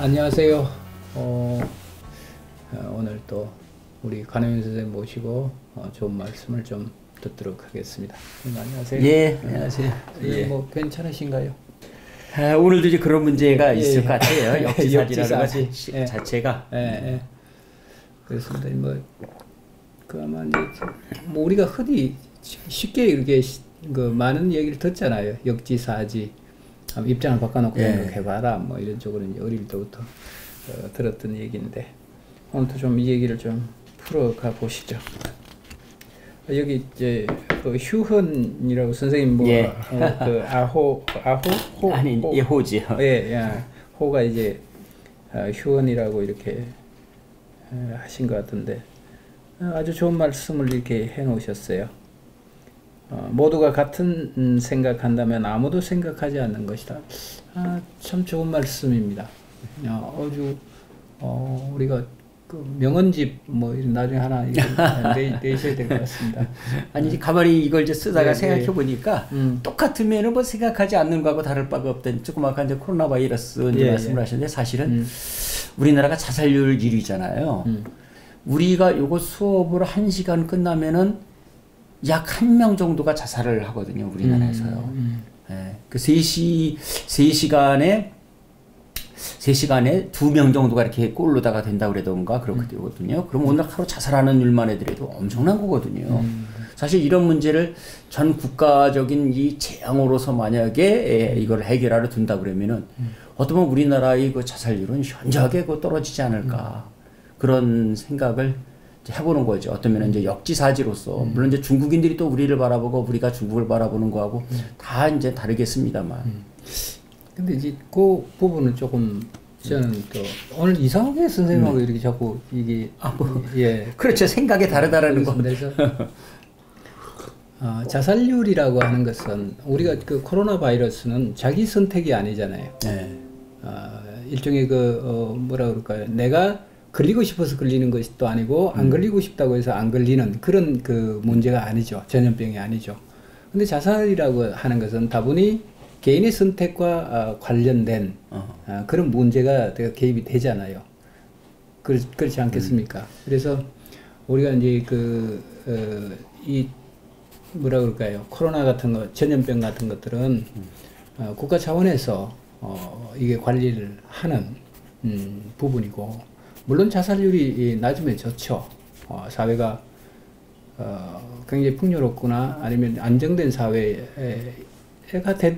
안녕하세요. 오늘 또 우리 관영윤 선생님 모시고 좋은 말씀을 좀 듣도록 하겠습니다. 안녕하세요. 예, 안녕하세요. 예, 뭐 괜찮으신가요? 오늘도 이제 그런 문제가 있을 것 같아요. 역지사지라는 것 예. 자체가. 예. 그렇습니다. 아마 이제 뭐 우리가 흔히 쉽게 이렇게 많은 얘기를 듣잖아요. 역지사지. 입장을 바꿔놓고 생각해봐라. 뭐 이런 쪽으로 이제 어릴 때부터 들었던 얘기인데 오늘도 좀 이 얘기를 좀 풀어가 보시죠. 여기 이제 휴헌이라고 선생님 아호 아니 호지요. 호가 이제 휴헌이라고 이렇게 하신 것 같은데 아주 좋은 말씀을 이렇게 해놓으셨어요. 모두가 같은 생각한다면 아무도 생각하지 않는 것이다. 참 좋은 말씀입니다. 아주 우리가 그 명언집 뭐 나중에 하나 내셔야 될 것 같습니다. 아니 가만히 이걸 이제 쓰다가 생각해 보니까 똑같으면은 뭐 생각하지 않는 거하고 다를 바가 없던 조그맣게 이제 코로나 바이러스 말씀을 하셨는데 사실은 우리나라가 자살률 1위잖아요. 우리가 요거 수업을 1시간 끝나면은 약 1명 정도가 자살을 하거든요, 우리나라에서요. 예, 그 3시간에 2명 정도가 이렇게 꼴로다가 된다고 그러던가 그렇게 되거든요. 그럼 오늘 하루 자살하는 일만 해더라도 엄청난 거거든요. 사실 이런 문제를 전 국가적인 이 재앙으로서 만약에 이걸 해결하러 둔다 그러면은 어쩌면 우리나라의 그 자살률은 현저하게 떨어지지 않을까. 그런 생각을 해보는 거죠. 어쩌면 이제 역지사지로서 물론 이제 중국인들이 또 우리를 바라보고 우리가 중국을 바라보는 거하고 다 이제 다르겠습니다만. 근데 이제 그 부분은 조금 저는 또 오늘 이상하게 선생님하고 이렇게 자꾸 이게 그렇죠. 생각이 다르다라는 거. 그래서 자살률이라고 하는 것은 우리가 그 코로나 바이러스는 자기 선택이 아니잖아요. 일종의 뭐라 그럴까요? 내가 걸리고 싶어서 걸리는 것도 아니고 안 걸리고 싶다고 해서 안 걸리는 그런 그 문제가 아니죠. 전염병이 아니죠. 근데 자살이라고 하는 것은 다분히 개인의 선택과 관련된 그런 문제가 개입이 되잖아요. 그렇지 않겠습니까? 그래서 우리가 이제 이 뭐라 그럴까요? 코로나 같은 거, 전염병 같은 것들은 국가 차원에서 이게 관리를 하는 부분이고 물론 자살률이 낮으면 좋죠. 사회가 굉장히 풍요롭거나 아니면 안정된 사회가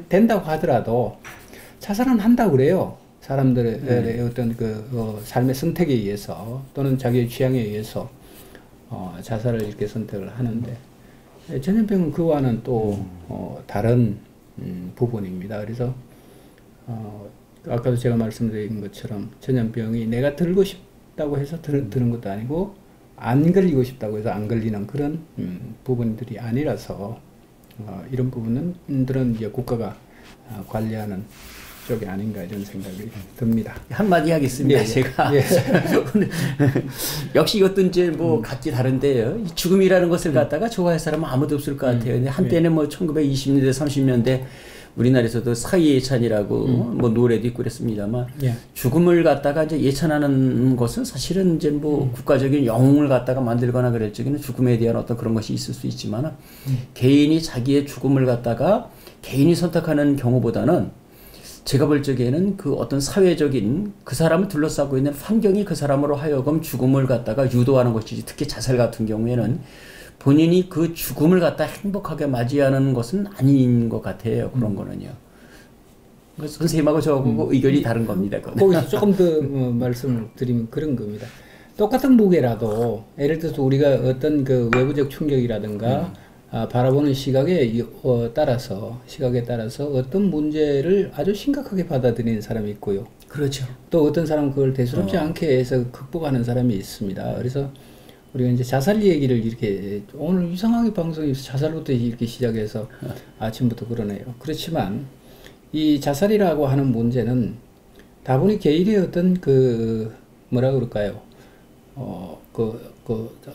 된다고 하더라도 자살은 한다고 그래요. 사람들의 어떤 삶의 선택에 의해서 또는 자기의 취향에 의해서 자살을 이렇게 선택을 하는데 전염병은 그와는 또 다른 부분입니다. 그래서 아까도 제가 말씀드린 것처럼 전염병이 내가 들고 싶다고 해서 드는 것도 아니고 안 걸리고 싶다고 해서 안 걸리는 그런 부분들이 아니라서 이런 부분들은 이제 국가가 관리하는 쪽이 아닌가 이런 생각이 듭니다. 한마디 하겠습니다. 제가 역시 이것도 이제 뭐 각기 다른데요. 이 죽음이라는 것을 갖다가 좋아할 사람은 아무도 없을 것 같아요. 근데 한때는 뭐 1920년대 30년대 우리나라에서도 사의예찬이라고 뭐 노래도 있고 그랬습니다만 죽음을 갖다가 이제 예찬하는 것은 사실은 이제 뭐 국가적인 영웅을 갖다가 만들거나 그럴 적에는 죽음에 대한 어떤 그런 것이 있을 수 있지만 개인이 자기의 죽음을 갖다가 개인이 선택하는 경우보다는 제가 볼 적에는 그 어떤 사회적인 그 사람을 둘러싸고 있는 환경이 그 사람으로 하여금 죽음을 갖다가 유도하는 것이지 특히 자살 같은 경우에는 본인이 그 죽음을 갖다 행복하게 맞이하는 것은 아닌 것 같아요. 그런 거는요. 선생님하고 저하고 의견이 다른 겁니다. 거기서 조금 더 말씀을 드리면 그런 겁니다. 똑같은 무게라도 예를 들어서 우리가 어떤 그 외부적 충격이라든가 바라보는 시각에 따라서 어떤 문제를 아주 심각하게 받아들이는 사람이 있고요. 그렇죠. 또 어떤 사람은 그걸 대수롭지 않게 해서 극복하는 사람이 있습니다. 그래서 우리가 이제 자살 얘기를 이렇게 오늘 이상하게 방송에서 자살부터 이렇게 시작해서 아침부터 그러네요. 그렇지만 이 자살이라고 하는 문제는 다분히 개인의 어떤 뭐라 그럴까요?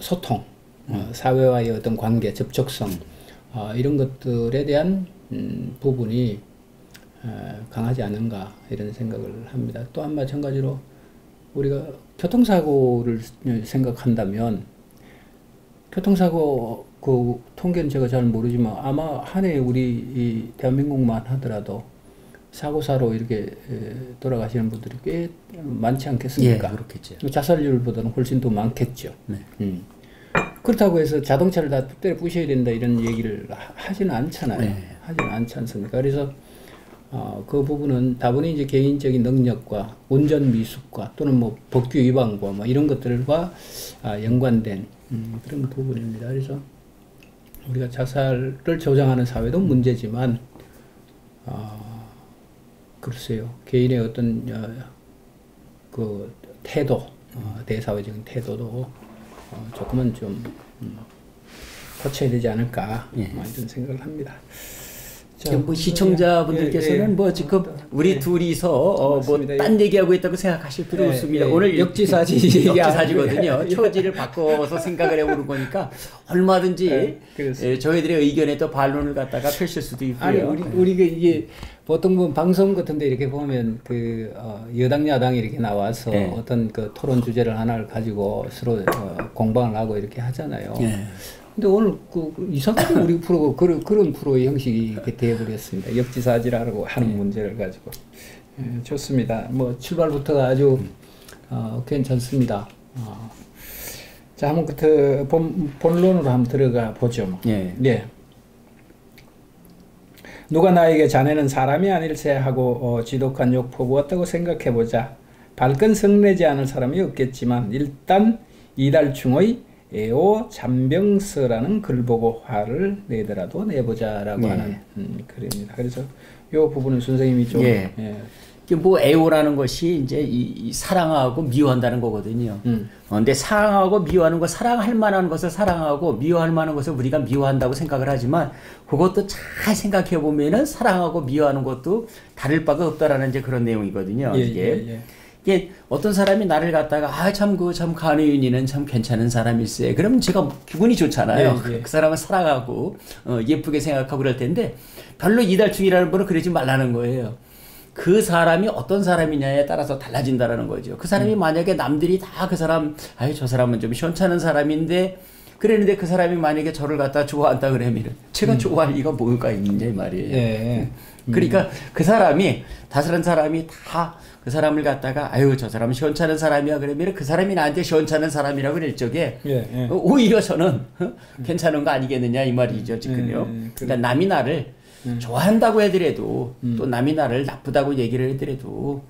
소통, 사회와의 어떤 관계, 접촉성 이런 것들에 대한 부분이 강하지 않은가 이런 생각을 합니다. 또한 마찬가지로 우리가 교통사고를 생각한다면 교통사고 그 통계는 제가 잘 모르지만 아마 한 해 우리 이 대한민국만 하더라도 사고사로 이렇게 돌아가시는 분들이 꽤 많지 않겠습니까? 예, 그렇겠죠. 자살률보다는 훨씬 더 많겠죠. 네. 그렇다고 해서 자동차를 다 때려 부셔야 된다 이런 얘기를 하지는 않잖아요. 네. 하지는 않지 않습니까? 그래서 그 부분은 다분히 이제 개인적인 능력과 운전 미숙과 또는 뭐 법규 위반과 뭐 이런 것들과 연관된 그런 부분입니다. 그래서 우리가 자살을 조장하는 사회도 문제지만 글쎄요, 개인의 어떤 그 태도, 대사회적인 태도도 조금은 좀 고쳐야 되지 않을까 이런 생각을 합니다. 자, 뭐 시청자분들께서는 뭐 지금 우리 둘이서 뭐 딴 얘기하고 있다고 생각하실 필요 없습니다. 오늘 역지사지거든요. 처지를 바꿔서 생각을 해보는 거니까 얼마든지 저희들의 의견에 또 반론을 갖다가 펼칠 수도 있고요. 아니 우리가 이게 보통 뭐 방송 같은데 이렇게 보면 그 여당 야당이 이렇게 나와서 어떤 그 토론 주제를 하나를 가지고 서로 공방을 하고 이렇게 하잖아요. 근데 오늘 이상하게 우리 프로가 그런 프로의 형식이 이렇게 되어버렸습니다. 역지사지라고 하는 문제를 가지고. 좋습니다. 뭐 출발부터가 아주 괜찮습니다. 자, 한번 본론으로 한번 들어가 보죠. 뭐. 예. 누가 나에게 자네는 사람이 아닐세 하고 지독한 욕 퍼부었다고 생각해보자. 발끈 성내지 않을 사람이 없겠지만 일단 이달충의 애오 잔병서라는 글 보고 화를 내더라도 내보자라고 하는 글입니다. 그래서 이 부분은 선생님이 좀 뭐 애오라는 것이 이제 이 사랑하고 미워한다는 거거든요. 근데 사랑하고 미워하는 거, 사랑할 만한 것을 사랑하고 미워할 만한 것을 우리가 미워한다고 생각을 하지만 그것도 잘 생각해 보면은 사랑하고 미워하는 것도 다를 바가 없다라는 이제 그런 내용이거든요. 이게 어떤 사람이 나를 갖다가 참 간우윤이는 참 괜찮은 사람일세. 그러면 제가 기분이 좋잖아요. 그 사람을 사랑하고 예쁘게 생각하고 그럴 텐데 별로 이달충이라는 분은 그러지 말라는 거예요. 그 사람이 어떤 사람이냐에 따라서 달라진다라는 거죠. 그 사람이 만약에 남들이 다 그 사람, 저 사람은 좀 시원찮은 사람인데 그랬는데 그 사람이 만약에 저를 갖다 좋아한다 그러면 제가 좋아할 리가 뭐가 있는지 말이에요. 그러니까 그 사람이 다른 사람이 다 그 사람을 갖다가 저 사람은 시원찮은 사람이야 그러면 그 사람이 나한테 시원찮은 사람이라고 그럴 적에 오히려 저는 괜찮은 거 아니겠느냐 이 말이죠 지금요. 그러니까 남이 나를 좋아한다고 해더라도 또 남이 나를 나쁘다고 얘기를 해더라도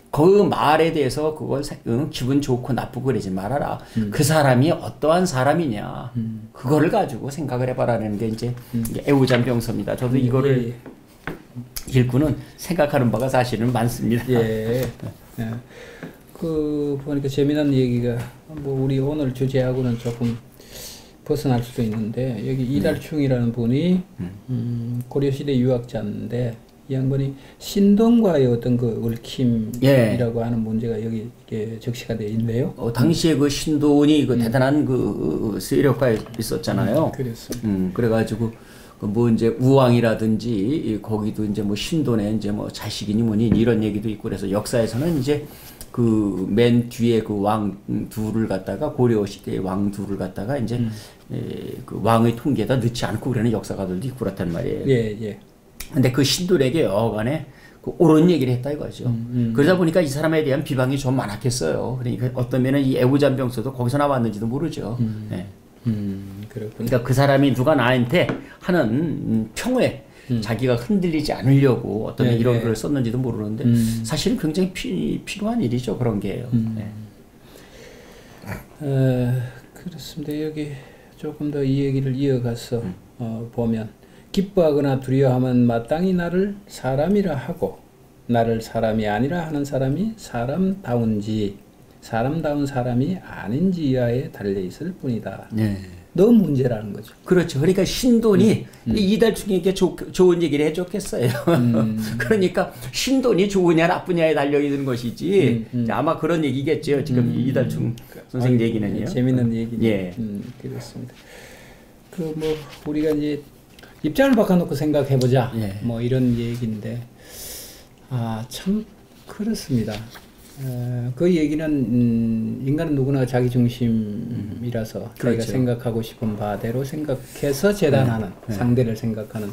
그 말에 대해서 그걸 기분 좋고 나쁘고 그러지 말아라. 그 사람이 어떠한 사람이냐 그거를 가지고 생각을 해봐라는 게 이제 애우잔병서입니다. 저도 이거를 읽고는 생각하는 바가 사실은 많습니다. 그 보니까 재미난 얘기가 뭐 우리 오늘 주제하고는 조금 벗어날 수도 있는데 여기 이달충이라는 분이 고려시대 유학자인데 이 양반이 신동과의 어떤 그 얽힘이라고 하는 문제가 여기 적시가 되어 있네요. 당시에 그 신돈이 그 대단한 그 세력가에 있었잖아요. 그랬습니다. 그래가지고 뭐 이제 우왕이라든지 거기도 이제 뭐 신돈에 이제 뭐 자식이니 뭐니 이런 얘기도 있고 그래서 역사에서는 이제 그 맨 뒤에 그 왕 둘을 갖다가 고려 시대의 왕 둘을 갖다가 이제 그 왕의 통계에다 넣지 않고 그러는 역사가들도 있고 그렇단 말이에요. 근데 그 신돈에게 여간에 그 옳은 얘기를 했다 이거죠. 그러다 보니까 이 사람에 대한 비방이 좀 많았겠어요. 그러니까 어떤 면은 이 애우잔병서도 거기서 나왔는지도 모르죠. 그러니까 그 사람이 누가 나한테 하는 평에 자기가 흔들리지 않으려고 어떤 이런 글을 썼는지도 모르는데 사실은 굉장히 필요한 일이죠. 그런 게요. 그렇습니다. 여기 조금 더 이 얘기를 이어가서 보면 기뻐하거나 두려워하면 마땅히 나를 사람이라 하고 나를 사람이 아니라 하는 사람이 사람다운지 사람다운 사람이 아닌지야에 달려있을 뿐이다. 너 문제라는 거죠. 그렇죠. 그러니까 신돈이 이달충에게 좋은 얘기를 해줬겠어요. 그러니까 신돈이 좋으냐 나쁘냐에 달려있는 것이지 아마 그런 얘기겠죠. 지금 이달충 선생님 얘기는요. 재밌는 얘기네요. 그렇습니다. 그 뭐 우리가 이제 입장을 바꿔놓고 생각해보자. 뭐 이런 얘기인데 참 그렇습니다. 그 얘기는 인간은 누구나 자기 중심이라서 그렇죠. 자기가 생각하고 싶은 바대로 생각해서 재단하는 상대를 생각하는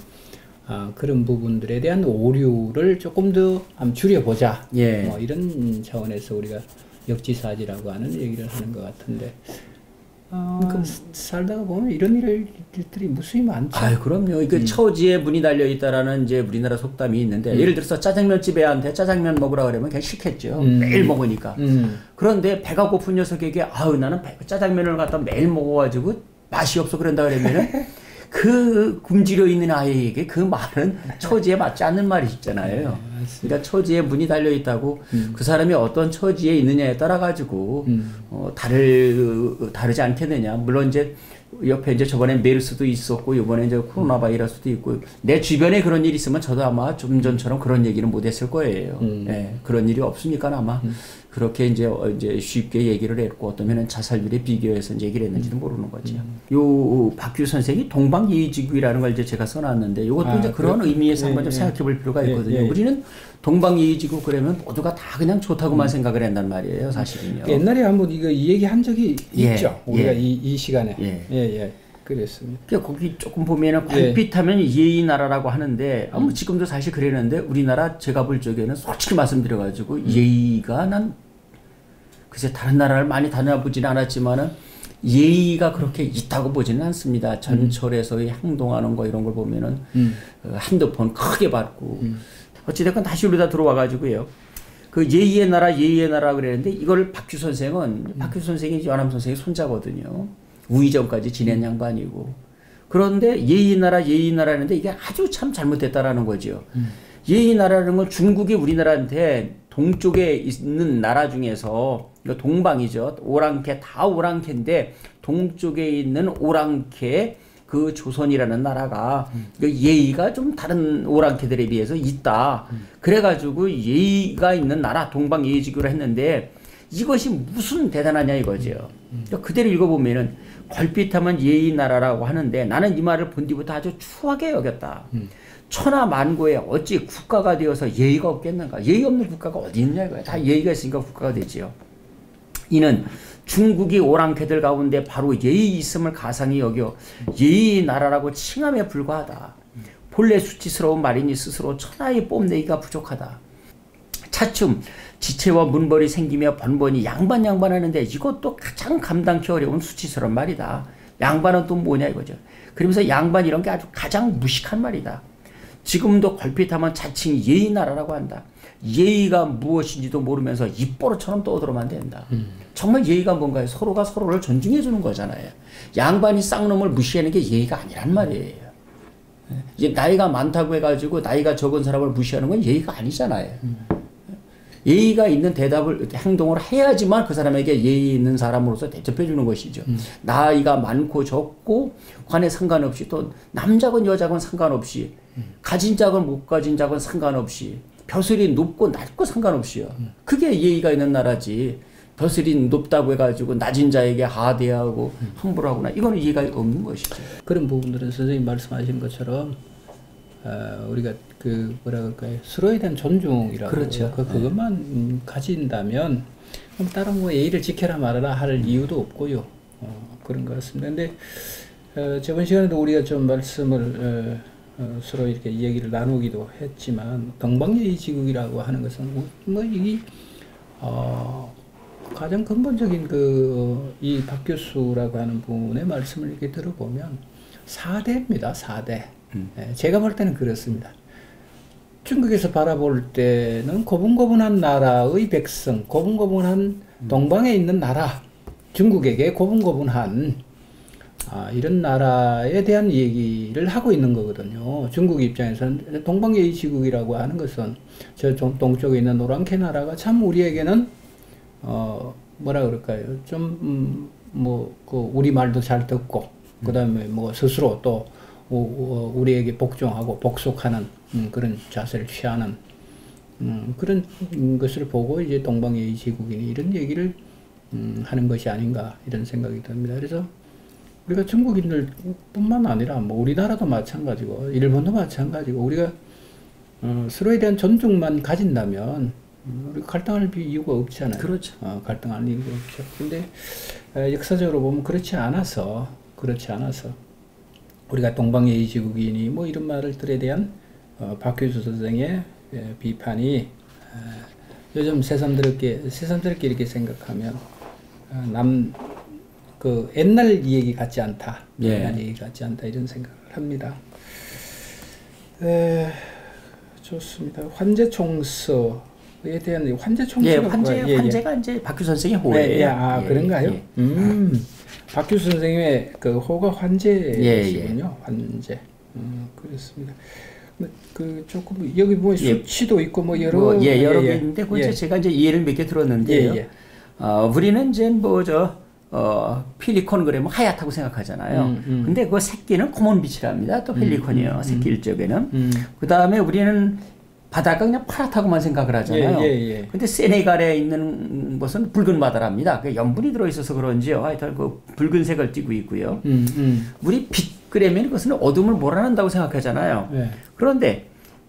그런 부분들에 대한 오류를 조금 더 줄여보자. 뭐 이런 차원에서 우리가 역지사지라고 하는 얘기를 하는 것 같은데 살다가 보면 이런 일들이 무수히 많죠. 그럼요. 이게 처지에 문이 달려 있다라는 이제 우리나라 속담이 있는데 예를 들어서 짜장면집에 한테 짜장면 먹으라 그러면 그냥 싫겠죠. 매일 먹으니까. 그런데 배가 고픈 녀석에게 나는 짜장면을 갖다 매일 먹어가지고 맛이 없어 그런다 그러면은 그 굶주려 있는 아이에게 그 말은 처지에 맞지 않는 말이잖아요. 그러니까 처지에 문이 달려 있다고 그 사람이 어떤 처지에 있느냐에 따라 가지고 다르지 않겠느냐. 물론 이제 옆에 이제 저번에 메르스도 있었고 이번에 이제 코로나 바이러스도 있고 내 주변에 그런 일이 있으면 저도 아마 좀 전처럼 그런 얘기는 못 했을 거예요. 그런 일이 없으니까 아마 그렇게 이제 쉽게 얘기를 했고 어떤 면은 자살률에 비교해서 이제 얘기를 했는지도 모르는 거죠. 요 박규 선생이 동방예의지국이라는 걸 이제 제가 써놨는데 이것도 이제 그런 의미에서 한번 좀 생각해 볼 필요가 있거든요. 우리는 동방예의지국 그러면 모두가 다 그냥 좋다고만 생각을 한단 말이에요, 사실은요. 옛날에 한번 이 얘기 한 적이 있죠. 우리가 이 시간에. 그랬습니다. 그러니까 거기 조금 보면은 걸핏하면 예의 나라라고 하는데 지금도 사실 그랬는데 우리나라 제가 볼 적에는 솔직히 말씀드려가지고 예의가 난 글쎄 다른 나라를 많이 다녀보지는 않았지만은 예의가 그렇게 있다고 보지는 않습니다. 전철에서의 행동하는 거 이런 걸 보면은 핸드폰 크게 받고 어찌됐건 다시 우리가 들어와가지고요. 그 예의의 나라 그랬는데 이걸 박규 선생이 연암 선생의 손자거든요. 우의정까지 지낸 양반이고. 그런데 예의 나라 했는데 이게 아주 참 잘못됐다라는 거죠. 예의 나라라는 건 중국이 우리나라한테 동쪽에 있는 나라 중에서 이거 동방이죠. 오랑캐 다 오랑캐인데 동쪽에 있는 오랑캐 그 조선이라는 나라가 예의가 좀 다른 오랑캐들에 비해서 있다. 그래가지고 예의가 있는 나라 동방예의지교를 했는데 이것이 무슨 대단하냐 이거죠. 그러니까 그대로 읽어보면은 걸핏하면 예의 나라라고 하는데 나는 이 말을 본 뒤부터 아주 추하게 여겼다. 천하만고에 어찌 국가가 되어서 예의가 없겠는가. 예의 없는 국가가 어디 있느냐 이거야. 다 예의가 있으니까 국가가 되지요. 이는 중국이 오랑캐들 가운데 바로 예의 있음을 가상히 여겨 예의 나라라고 칭함에 불과하다. 본래 수치스러운 말이니 스스로 천하의 뽐내기가 부족하다. 차츰 지체와 문벌이 생기며 번번이 양반하는데 이것도 가장 감당치 어려운 수치스러운 말이다. 양반은 또 뭐냐 이거죠. 그러면서 양반 이런 게 아주 가장 무식한 말이다. 지금도 걸핏하면 자칭 예의 나라라고 한다. 예의가 무엇인지도 모르면서 입버릇처럼 떠들어만 된다. 정말 예의가 뭔가요? 서로가 서로를 존중해 주는 거잖아요. 양반이 쌍놈을 무시하는 게 예의가 아니란 말이에요. 이제 나이가 많다고 해가지고 나이가 적은 사람을 무시하는 건 예의가 아니잖아요. 예의가 있는 대답을 행동을 해야지만 그 사람에게 예의 있는 사람으로서 대접해 주는 것이죠. 나이가 많고 적고 관에 상관없이 또 남자건 여자건 상관없이 가진 자건 못 가진 자건 상관없이 벼슬이 높고 낮고 상관없이요. 그게 예의가 있는 나라지. 벼슬이 높다고 해가지고 낮은 자에게 하대하고 함부로 하거나 이거는 예의가 없는 것이죠. 그런 부분들은 선생님 말씀하신 것처럼 우리가 그 뭐라 그럴까요? 서로에 대한 존중이라고. 그렇죠. 그것만 가진다면 그럼 다른 뭐 예의를 지켜라 말아라 할 이유도 없고요. 그런 것 같습니다. 근데 저번 시간에도 우리가 좀 말씀을 서로 이렇게 얘기를 나누기도 했지만 동방예의지국이라고 하는 것은 뭐 이 가장 근본적인 이 박 교수라고 하는 분의 말씀을 이렇게 들어보면 4대입니다. 4대. 제가 볼 때는 그렇습니다. 중국에서 바라볼 때는 고분고분한 나라의 백성, 고분고분한 동방에 있는 나라, 중국에게 고분고분한 이런 나라에 대한 얘기를 하고 있는 거거든요. 중국 입장에서는 동방예의지국이라고 하는 것은 저 동쪽에 있는 오랑캐 나라가 참 우리에게는 뭐라 그럴까요? 좀 그 우리 말도 잘 듣고 그다음에 뭐 스스로 또 우리에게 복종하고 복속하는 그런 자세를 취하는 그런 것을 보고 이제 동방예의지국이니 이런 얘기를 하는 것이 아닌가 이런 생각이 듭니다. 그래서 우리가 중국인들뿐만 아니라 뭐 우리나라도 마찬가지고 일본도 마찬가지고 우리가 서로에 대한 존중만 가진다면 우리 갈등할 이유가 없잖아요. 그렇죠. 갈등할 이유가 없죠. 근데 역사적으로 보면 그렇지 않아서 우리가 동방예의지국이니 뭐 이런 말들에 대한 박규수 선생의 비판이 요즘 새삼스럽게 이렇게 생각하면 그 옛날 얘기 같지 않다. 옛날 얘기 같지 않다 이런 생각을 합니다. 좋습니다. 환제총서에 대한 환제총서가 환제가 이제 박규 선생의 호예요. 그런가요? 박규수 선생님의 그 호가 환제시군요. 환제. 그렇습니다. 그 조금 여기 뭐 수치도 있고 뭐 여러 개 있는데 그 제가 이제 예를 몇 개 들었는데요. 우리는 이제 필리콘 그러면 하얗다고 생각하잖아요. 근데 그 새끼는 코몬빛이랍니다. 또 필리콘이요. 새끼 일적에는. 그 다음에 우리는 바다가 그냥 파랗다고만 생각을 하잖아요. 근데 세네갈에 있는 것은 붉은 바다랍니다. 그 염분이 들어있어서 그런지요. 하여튼 그 붉은색을 띠고 있고요. 우리 빛 그러면 그것은 어둠을 몰아낸다고 생각하잖아요. 그런데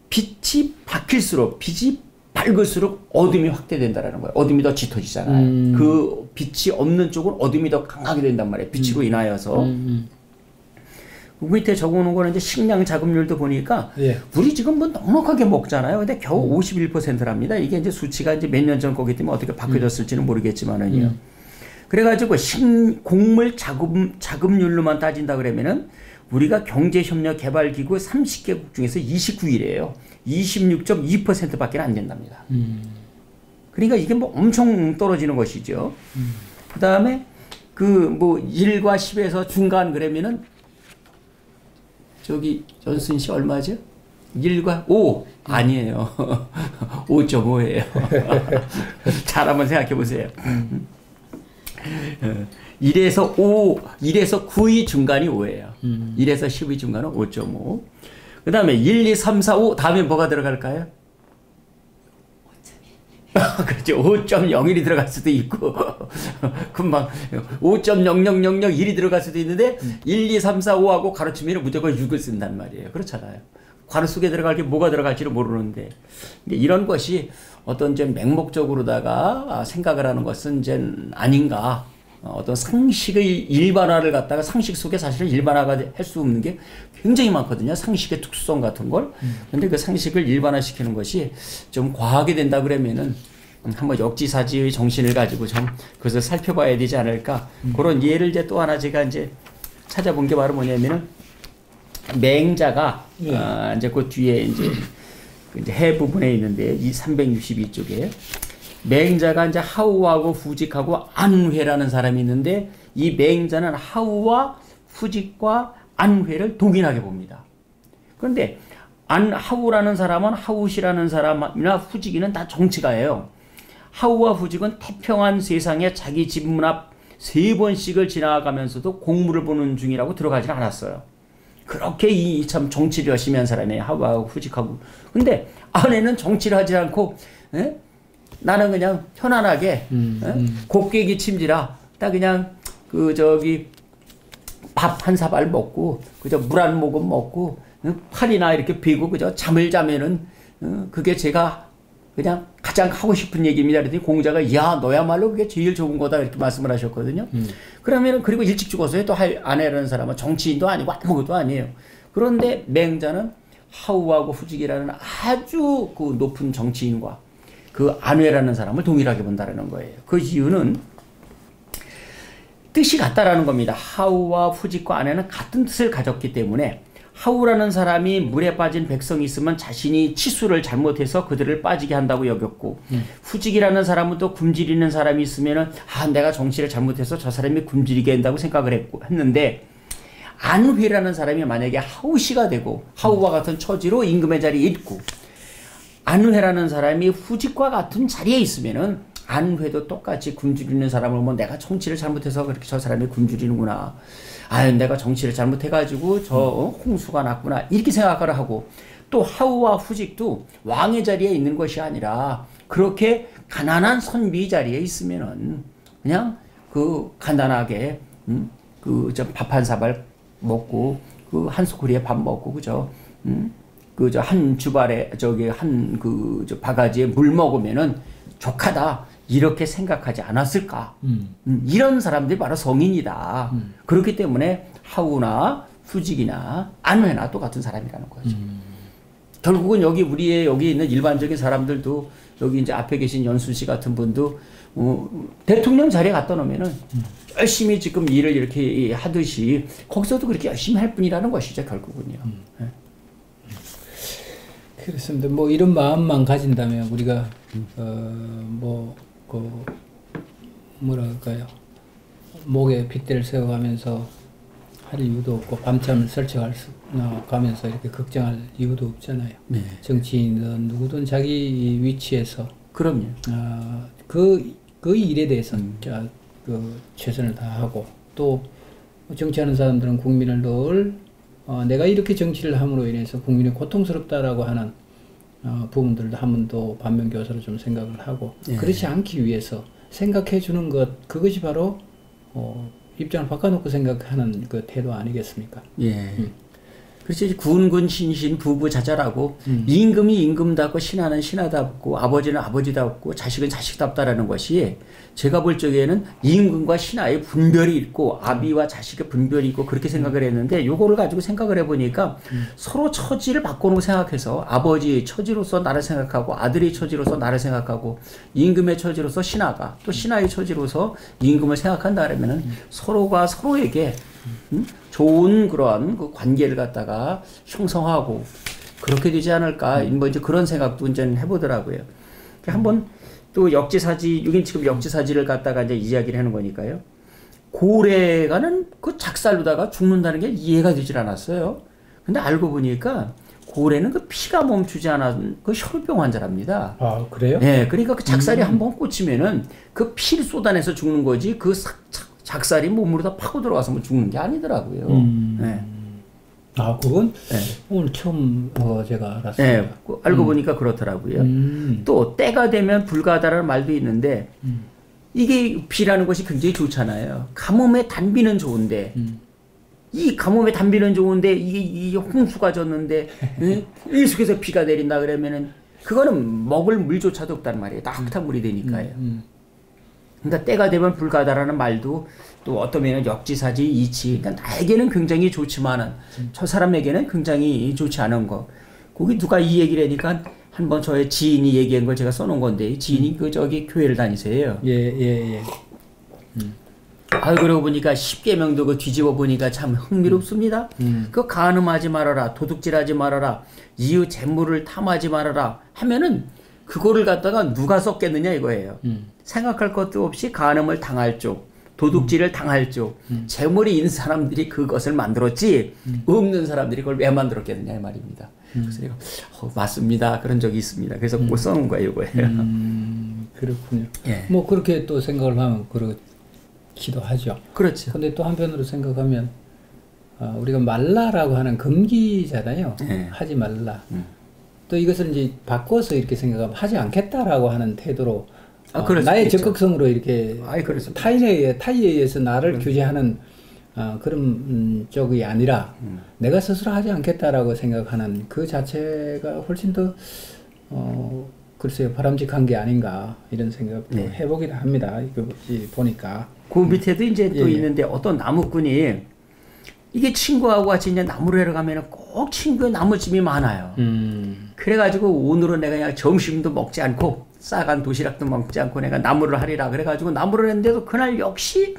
빛이 바뀔수록 빛이 밝을수록 어둠이 확대된다라는 거예요. 어둠이 더 짙어지잖아요. 그 빛이 없는 쪽은 어둠이 더 강하게 된단 말이에요. 빛으로 인하여서. 그 밑에 적어놓은 거는 이제 식량 자급률도 보니까 우리 지금 뭐 넉넉하게 먹잖아요. 근데 겨우 51%랍니다. 이게 이제 수치가 이제 몇 년 전 거기 때문에 어떻게 바뀌어졌을지는 모르겠지만은요. 그래가지고 곡물 자급률로만 따진다 그러면은 우리가 경제협력개발기구 30개국 중에서 29위래요. 26.2%밖에 안 된답니다. 그러니까 이게 뭐 엄청 떨어지는 것이죠. 그 다음에 그 뭐 1과 10에서 중간 그러면은 저기 전순 씨 얼마죠? 1과 5 아니에요. 5.5예요. 잘 한번 생각해 보세요. 1에서 9위 중간이 5예요. 1에서 10위 중간은 5.5. 그 다음에 1, 2, 3, 4, 5 다음에 뭐가 들어갈까요? 5.1. 그렇죠. 5.01이 들어갈 수도 있고 금방 5.0001이 들어갈 수도 있는데 1, 2, 3, 4, 5하고 가로치면 무조건 6을 쓴단 말이에요. 그렇잖아요. 괄호 속에 들어갈 게 뭐가 들어갈지를 모르는데 이런 것이 어떤 좀 맹목적으로다가 생각을 하는 것은 이제 아닌가. 어떤 상식의 일반화를 갖다가 상식 속에 사실은 일반화가 할 수 없는 게 굉장히 많거든요. 상식의 특수성 같은 걸. 근데 그 상식을 일반화시키는 것이 좀 과하게 된다 그러면은 한번 역지사지의 정신을 가지고 좀 그것을 살펴봐야 되지 않을까. 그런 예를 이제 또 하나 제가 이제 찾아본 게 바로 뭐냐면은 맹자가 이제 그 뒤에 이제 해 부분에 있는데 이 362쪽에 맹자가 이제 하우하고 후직하고 안회라는 사람이 있는데 이 맹자는 하우와 후직과 안회를 동일하게 봅니다. 그런데 하우라는 사람은 하우시라는 사람이나 후직이는 다 정치가예요. 하우와 후직은 태평한 세상에 자기 집 문 앞 3번씩을 지나가면서도 공무를 보는 중이라고 들어가지 않았어요. 그렇게 참 정치를 열심히 한 사람이에요. 하우하고 후직하고. 근데 아내는 정치를 하지 않고 나는 그냥 편안하게 곱게 침지라 딱 그냥 밥 한 사발 먹고 그저 물 한 모금 먹고 팔이나 이렇게 베고 그저 잠을 자면은 그게 제가 그냥 가장 하고 싶은 얘기입니다. 그랬더니 공자가 야 너야말로 그게 제일 좋은 거다 이렇게 말씀을 하셨거든요. 그러면은 그리고 일찍 죽었어요. 또 아내라는 사람은 정치인도 아니고 아무것도 아니에요. 그런데 맹자는 하우하고 후직이라는 아주 그 높은 정치인과 그 안회라는 사람을 동일하게 본다는 거예요. 그 이유는 뜻이 같다라는 겁니다. 하우와 후직과 안회는 같은 뜻을 가졌기 때문에 하우라는 사람이 물에 빠진 백성이 있으면 자신이 치수를 잘못해서 그들을 빠지게 한다고 여겼고 후직이라는 사람은 또 굶주리는 사람이 있으면 내가 정치를 잘못해서 저 사람이 굶주리게 한다고 생각을 했는데 안회라는 사람이 만약에 하우시가 되고 하우와 같은 처지로 임금의 자리에 있고 안회라는 사람이 후직과 같은 자리에 있으면은 안회도 똑같이 굶주리는 사람을 보면 내가 정치를 잘못해서 그렇게 저 사람이 굶주리는구나. 내가 정치를 잘못해가지고 저 홍수가 났구나. 이렇게 생각을 하고 또 하우와 후직도 왕의 자리에 있는 것이 아니라 그렇게 가난한 선비 자리에 있으면은 그냥 그 간단하게 밥 한 사발 먹고 그 한 소쿠리에 밥 먹고 그죠. 그 저 한 주발에 저기 한 그 저 바가지에 물 먹으면은 족하다 이렇게 생각하지 않았을까? 이런 사람들이 바로 성인이다. 그렇기 때문에 하우나 수직이나 안회나 똑같은 사람이라는 거죠. 결국은 우리의 여기 있는 일반적인 사람들도 여기 이제 앞에 계신 연순 씨 같은 분도 대통령 자리에 갖다 놓으면은 열심히 지금 일을 이렇게 하듯이 거기서도 그렇게 열심히 할 뿐이라는 것이죠, 결국은요. 네. 그렇습니다. 뭐 이런 마음만 가진다면 우리가 뭐랄까요, 목에 핏대를 세워가면서 할 이유도 없고 밤잠을 설쳐가면서 이렇게 걱정할 이유도 없잖아요. 네. 정치인은 누구든 자기 위치에서 그럼요. 그 일에 대해서 최선을 다하고 또 정치하는 사람들은 국민을 늘 내가 이렇게 정치를 함으로 인해서 국민이 고통스럽다라고 하는 부분들도 한 번 더 반면교사로 좀 생각을 하고 예. 그렇지 않기 위해서 생각해 주는 그것이 바로 입장을 바꿔놓고 생각하는 그 태도 아니겠습니까? 예. 그렇지. 군군 신신 부부자자라고 임금이 임금답고 신하는 신하답고 아버지는 아버지답고 자식은 자식답다라는 것이 제가 볼 적에는 임금과 신하의 분별이 있고 아비와 자식의 분별이 있고 그렇게 생각을 했는데 요거를 가지고 생각을 해보니까 서로 처지를 바꿔놓고 생각해서 아버지 처지로서 나를 생각하고 아들의 처지로서 나를 생각하고 임금의 처지로서 신하가 또 신하의 처지로서 임금을 생각한다 그러면은 서로가 서로에게 좋은 그러한 그 관계를 갖다가 형성하고 그렇게 되지 않을까 뭐 이제 그런 생각도 이제 해보더라고요. 한번 또 역지사지 여긴 지금 역지사지를 갖다가 이제 이야기를 하는 거니까요. 고래가는 그 작살로다가 죽는다는 게 이해가 되질 않았어요. 근데 알고 보니까 고래는 그 피가 멈추지 않은 그 혈병 환자랍니다. 아 그래요? 네, 그러니까 그 작살이 한번 꽂히면은 그 피를 쏟아내서 죽는 거지 그 작살이 몸으로 다 파고 들어가서 뭐 죽는 게 아니더라고요. 네. 아, 그건 네. 오늘 처음 제가 알았어요. 네, 알고 보니까 그렇더라고요. 또 때가 되면 불가하다라는 말도 있는데 이게 비라는 것이 굉장히 좋잖아요. 가뭄에 단비는 좋은데 이 가뭄에 단비는 좋은데 이게 홍수가 졌는데 일속에서 비가 내린다 그러면은 그거는 먹을 물조차도 없단 말이에요. 따뜻한 물이 되니까요. 그러니까 때가 되면 불가하다라는 말도 또 어떤 면은 역지사지 이치. 그러니까 나에게는 굉장히 좋지만은 저 사람에게는 굉장히 좋지 않은 거. 거기 누가 이 얘기를 하니까 한번 저의 지인이 얘기한 걸 제가 써놓은 건데 지인이 그 저기 교회를 다니세요. 예. 그러고 보니까 10계명도 그 뒤집어 보니까 참 흥미롭습니다. 그 간음하지 말아라, 도둑질하지 말아라, 이웃 재물을 탐하지 말아라 하면은 그거를 갖다가 누가 썼겠느냐 이거예요. 생각할 것도 없이 간음을 당할 쪽, 도둑질을 당할 쪽, 재물이 있는 사람들이 그것을 만들었지 없는 사람들이 그걸 왜 만들었겠느냐 이 말입니다. 그래서 내가 맞습니다. 그런 적이 있습니다. 그래서 그걸 써놓은 거예요 이거예요. 그렇군요. 예. 뭐 그렇게 또 생각을 하면 그렇기도 하죠. 그렇죠. 근데 또 한편으로 생각하면 우리가 말라라고 하는 금기잖아요. 예. 하지 말라. 또 이것을 이제 바꿔서 이렇게 생각하면 하지 않겠다라고 하는 태도로 나의 적극성으로 이렇게 타인에 의해서 나를 규제하는 그런 쪽이 아니라 내가 스스로 하지 않겠다라고 생각하는 그 자체가 훨씬 더 글쎄요 바람직한 게 아닌가 이런 생각도 해보긴 합니다. 이거 보니까 그 밑에도 이제 또 있는데 어떤 나무꾼이 이게 친구하고 같이 이제 나무를 해러 가면 꼭 친구의 나무집이 많아요. 그래가지고 오늘은 내가 그냥 점심도 먹지 않고 싸간 도시락도 먹지 않고 내가 나무를 하리라 그래가지고 나무를 했는데도 그날 역시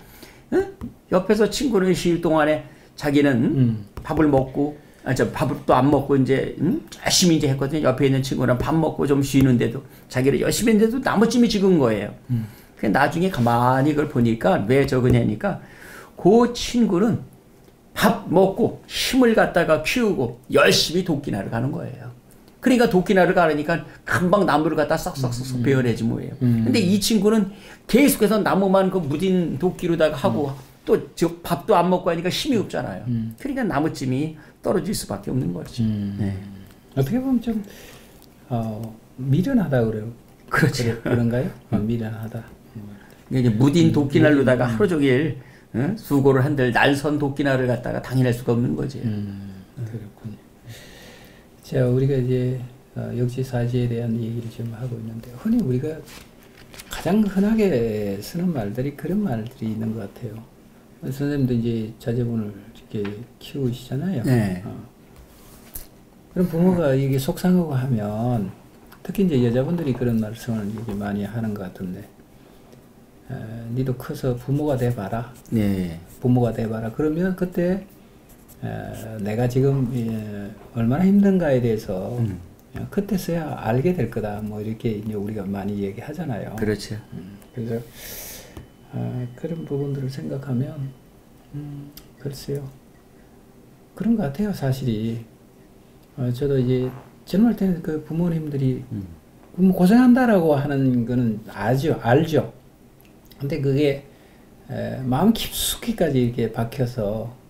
옆에서 친구는 쉴 동안에 자기는 밥을 먹고 밥도 안 먹고 이제 열심히 이제 했거든요. 옆에 있는 친구는 밥 먹고 좀 쉬는데도 자기를 열심히 했는데도 나무찜이 찍은 거예요. 그 나중에 가만히 그걸 보니까 왜 적으냐니까 그 친구는 밥 먹고 힘을 갖다가 키우고 열심히 도끼나를 가는 거예요. 그러니까 도끼나를 가려니까 금방 나무를 갖다 싹싹싹 베어내지 뭐예요. 근데 이 친구는 계속해서 나무만 그 무딘 도끼로다가 하고 또 저 밥도 안 먹고 하니까 힘이 없잖아요. 그러니까 나무찜이 떨어질 수밖에 없는 거죠. 네. 어떻게 보면 좀 미련하다 그래요. 그렇죠. 그런가요? 미련하다. 이제 무딘 도끼날로다가 하루 종일 수고를 한들 날선 도끼날을 갖다가 당연할 수가 없는 거지. 그렇군요. 자, 우리가 이제 역지사지에 대한 얘기를 지금 하고 있는데, 흔히 우리가 가장 흔하게 쓰는 말들이 그런 말들이 있는 것 같아요. 선생님도 이제 자제분을 이렇게 키우시잖아요. 네. 그럼 부모가 이게 속상하고 하면, 특히 이제 여자분들이 그런 말씀을 이게 많이 하는 것 같은데, 니도 커서 부모가 돼봐라. 네. 부모가 돼봐라. 그러면 그때 내가 지금 얼마나 힘든가에 대해서 그때서야 알게 될 거다. 뭐 이렇게 이제 우리가 많이 얘기하잖아요. 그렇죠. 그래서 그런 부분들을 생각하면 글쎄요. 그런 것 같아요. 사실이. 저도 이제 젊을 때는 그 부모님들이 고생한다라고 하는 거는 알죠. 근데 그게 마음 깊숙이까지 이렇게 박혀서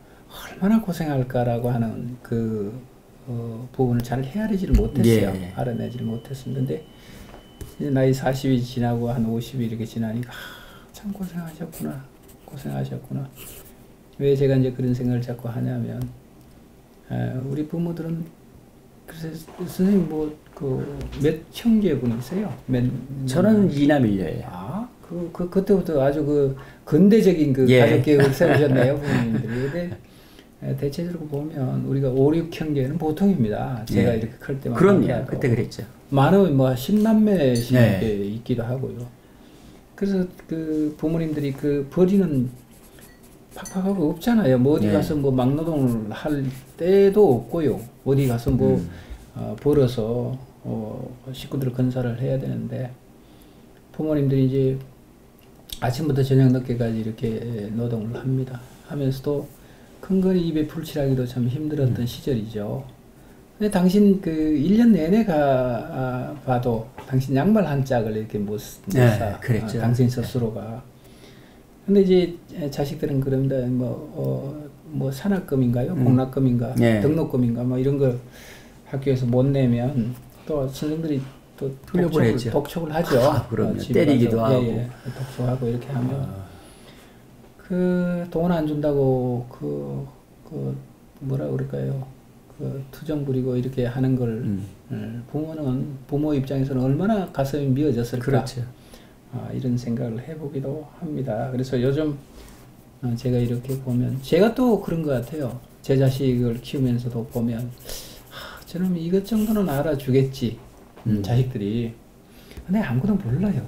얼마나 고생할까라고 하는 그 부분을 잘 헤아리지를 못했어요. 예. 알아내지를 못했습니다. 근데 이제 나이 40이 지나고 한 50이 이렇게 지나니까 참 고생하셨구나. 왜 제가 이제 그런 생각을 자꾸 하냐면 우리 부모들은 글쎄 선생님 뭐 그 몇 형제분이세요? 저는 이남일녀예요. 그때부터 아주 그 근대적인 그 예. 가족 계획을 세우셨네요, 부모님들이. 근데 대체적으로 보면 우리가 5, 6형제는 보통입니다. 제가 예. 이렇게 클 때만. 그럼요. 그때 그랬죠. 많으면 뭐 10남매씩 네. 있기도 하고요. 그래서 그 부모님들이 그 버리는 팍팍하고 없잖아요. 뭐 어디 네. 가서 뭐 막노동을 할 때도 없고요. 어디 가서 뭐 벌어서 식구들 건사를 해야 되는데 부모님들이 이제 아침부터 저녁 늦게까지 이렇게 노동을 합니다. 하면서도 큰거리 입에 풀칠하기도 참 힘들었던 시절이죠. 근데 당신 그 1년 내내 봐도 당신 양말 한 짝을 이렇게 못 사. 그랬죠. 당신 스스로가. 근데 이제 자식들은 그런다, 뭐 산학금인가요? 공락금인가? 등록금인가? 뭐 이런 거 학교에서 못 내면 또 선생들이 또 독촉을 하죠. 그럼요. 때리기도 하고. 예, 독촉하고 이렇게 하면 그 돈 안 준다고 그 뭐라 그럴까요? 그 투정 부리고 이렇게 하는 걸 부모 입장에서는 얼마나 가슴이 미어졌을까? 그렇죠. 이런 생각을 해보기도 합니다. 그래서 요즘 제가 이렇게 보면 제가 또 그런 것 같아요. 제 자식을 키우면서도 보면 저놈 이것 정도는 알아주겠지. 자식들이. 근데 아무것도 몰라요.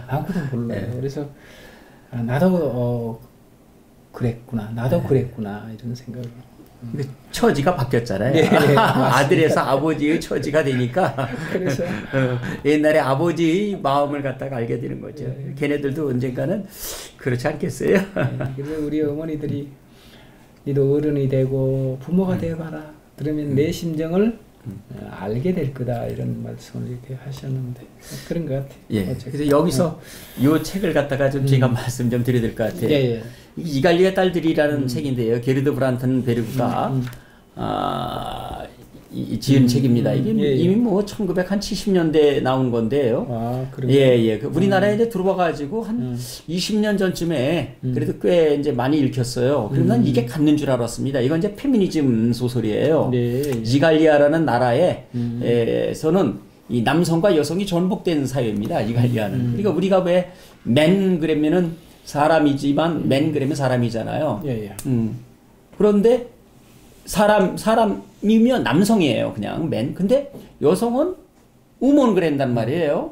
아무것도 몰라요. 네. 그래서 나도 그랬구나. 나도 그랬구나. 이런 생각을. 처지가 바뀌었잖아요. 네, 아들에서 아버지의 처지가 되니까. 그래서 옛날에 아버지의 마음을 갖다가 알게 되는 거죠. 네. 걔네들도 언젠가는 그렇지 않겠어요? 네, 그래서 우리 어머니들이 니도 어른이 되고 부모가 되어봐라. 그러면 내 심정을 알게 될 거다. 이런 말씀을 이렇게 하셨는데 그런 것 같아요. 예. 어쨌든. 그래서 여기서 이 책을 갖다가 좀 제가 말씀 좀 드려야 될 것 같아요. 예. 이갈리의 딸들이라는 책인데요. 게르드 브란튼 베르그가 지은 책입니다. 이게 이미 뭐 1970년대 나온 건데요. 예. 그 우리나라에 이제 들어와가지고 한 20년 전쯤에 그래도 꽤 이제 많이 읽혔어요. 그래서 난 이게 갖는 줄 알았습니다. 이건 이제 페미니즘 소설이에요. 이갈리아라는 나라에서는 이 남성과 여성이 전복된 사회입니다. 이갈리아는. 그러니까 우리가 왜 맨 그러면은 사람이지만 맨 그러면 사람이잖아요. 그런데 사람이면 남성이에요. 그냥 맨. 근데 여성은 우먼 그랜단 말이에요.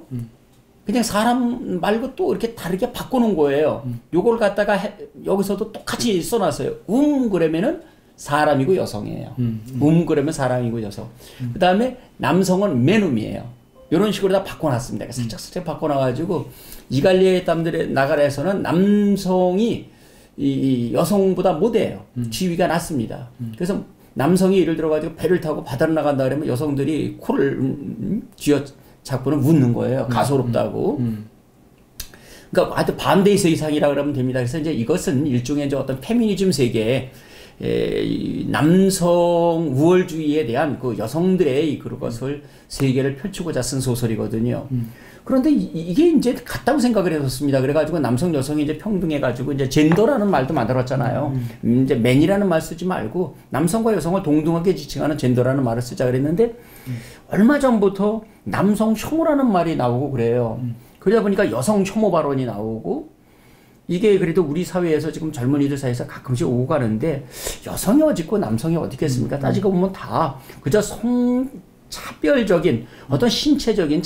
그냥 사람 말고 또 이렇게 다르게 바꾸는 거예요. 요걸 갖다가 여기서도 똑같이 써놨어요. 그러면은 사람이고 여성이에요. 그러면 사람이고 여성. 그 다음에 남성은 맨움이에요. 이런 식으로 다 바꿔놨습니다. 살짝 바꿔놔가지고 이갈리아의 땀들의 나라에서는 남성이 이 여성보다 못해요. 지위가 낮습니다. 그래서 남성이 예를 들어가지고 배를 타고 바다로 나간다 그러면 여성들이 코를 쥐어 잡고는 웃는 거예요. 가소롭다고. 그러니까 하여튼 반대의 세상이라 그러면 됩니다. 그래서 이제 이것은 일종의 이제 어떤 페미니즘 세계에 이 남성 우월주의에 대한 그 여성들의 그것을 세계를 펼치고자 쓴 소설이거든요. 그런데 이게 이제 같다고 생각을 했었습니다. 그래가지고 남성 여성이 이제 평등해가지고 이제 젠더라는 말도 만들었잖아요. 이제 맨이라는 말 쓰지 말고 남성과 여성을 동등하게 지칭하는 젠더라는 말을 쓰자 그랬는데 얼마 전부터 남성 혐오라는 말이 나오고 그래요. 그러다 보니까 여성 혐오 발언이 나오고 이게 그래도 우리 사회에서 지금 젊은이들 사이에서 가끔씩 오고 가는데 여성이 어딨고 남성이 어딨겠습니까? 따지고 보면 다 그저 차별적인 어떤 신체적인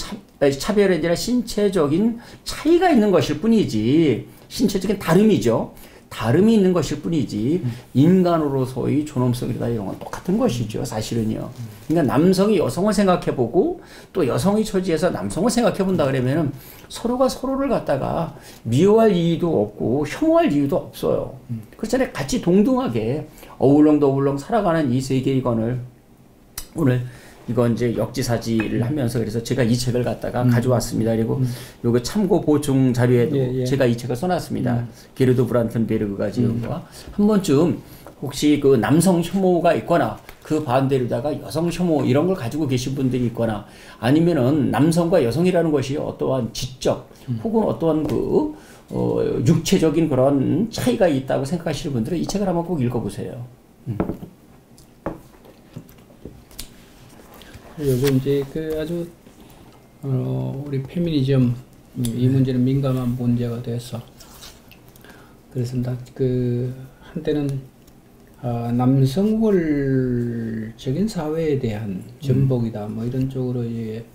차별이 아니라 신체적인 차이가 있는 것일 뿐이지 신체적인 다름이죠. 다름이 있는 것일 뿐이지 인간으로서의 존엄성이다 이런 건 똑같은 것이죠. 사실은요. 그러니까 남성이 여성을 생각해보고 또 여성의 처지에서 남성을 생각해본다 그러면은 서로가 서로를 갖다가 미워할 이유도 없고 혐오할 이유도 없어요. 그렇잖아요. 같이 동등하게 어울렁더울렁 살아가는 이 세계관을 오늘 이건 이제 역지사지를 하면서 그래서 제가 이 책을 갖다가 가져왔습니다. 그리고 요거 참고 보충 자료에도 제가 이 책을 써놨습니다. 게르드 브란텐베르그가 지은 거. 한 번쯤 혹시 그 남성 혐오가 있거나 그 반대로다가 여성 혐오 이런 걸 가지고 계신 분들이 있거나 아니면은 남성과 여성이라는 것이 어떠한 지적 혹은 어떠한 그 육체적인 그런 차이가 있다고 생각하시는 분들은 이 책을 한번 꼭 읽어보세요. 요즘 이제 그 아주 우리 페미니즘 이 문제는 민감한 문제가 돼서 그래서 그 한때는 남성 우월적인 사회에 대한 전복이다 뭐 이런 쪽으로 이제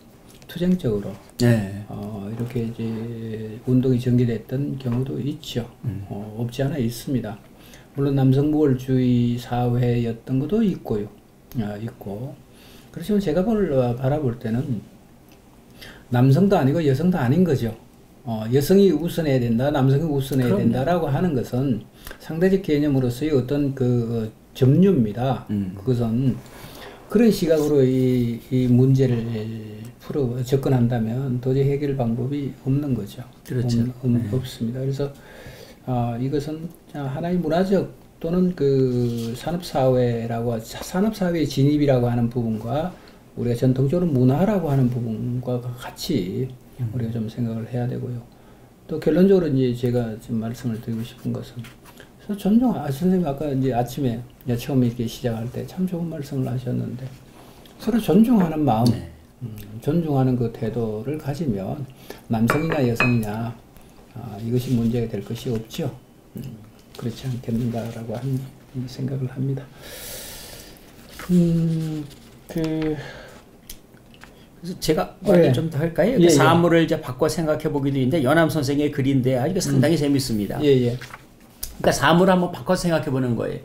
투쟁적으로 이렇게 이제 운동이 전개됐던 경우도 있죠. 없지 않아 있습니다. 물론 남성 우월주의 사회였던 것도 있고요. 있고. 그렇지만 제가 바라볼 때는 남성도 아니고 여성도 아닌 거죠. 여성이 우선해야 된다, 남성이 우선해야 된다라고 하는 것은 상대적 개념으로서의 어떤 그 점유입니다. 그것은 그런 시각으로 이 문제를 접근한다면 도저히 해결 방법이 없는 거죠. 그렇죠. 없습니다. 그래서 이것은 하나의 문화적 또는 그 산업사회의 진입이라고 하는 부분과 우리가 전통적으로 문화라고 하는 부분과 같이 우리가 좀 생각을 해야 되고요. 또 결론적으로 이제 제가 지금 말씀을 드리고 싶은 것은 선생님 아까 이제 아침에 처음에 이렇게 시작할 때 참 좋은 말씀을 하셨는데 서로 존중하는 마음, 존중하는 그 태도를 가지면 남성이냐 여성이냐 이것이 문제가 될 것이 없죠. 그렇지 않겠는가라고 생각을 합니다. 그래서 제가 말을 좀 더 할까요? 사물을 이제 바꿔 생각해 보기도 있는데 연암 선생의 글인데 이거 상당히 재밌습니다. 그러니까 사물을 한번 바꿔 생각해 보는 거예요.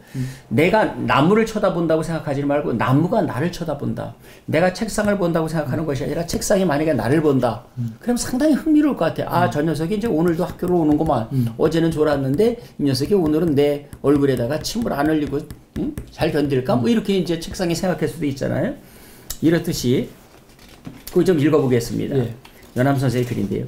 내가 나무를 쳐다본다고 생각하지 말고 나무가 나를 쳐다본다. 내가 책상을 본다고 생각하는 것이 아니라 책상이 만약에 나를 본다. 그럼 상당히 흥미로울 것 같아요. 저 녀석이 이제 오늘도 학교로 오는구만. 어제는 졸았는데 이 녀석이 오늘은 내 얼굴에다가 침을 안 흘리고 잘 견딜까? 뭐 이렇게 이제 책상이 생각할 수도 있잖아요. 이렇듯이 그거 좀 읽어보겠습니다. 연암 선생의 글인데요.